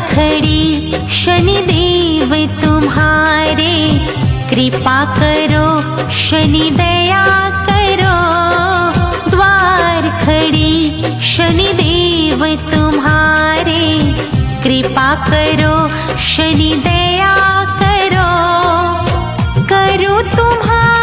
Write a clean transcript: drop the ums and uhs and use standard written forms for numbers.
खड़ी शनिदेव तुम्हारे, कृपा करो शनि दया करो। द्वार खड़ी शनिदेव तुम्हारे, कृपा करो शनि दया करो। करो तुम्हारे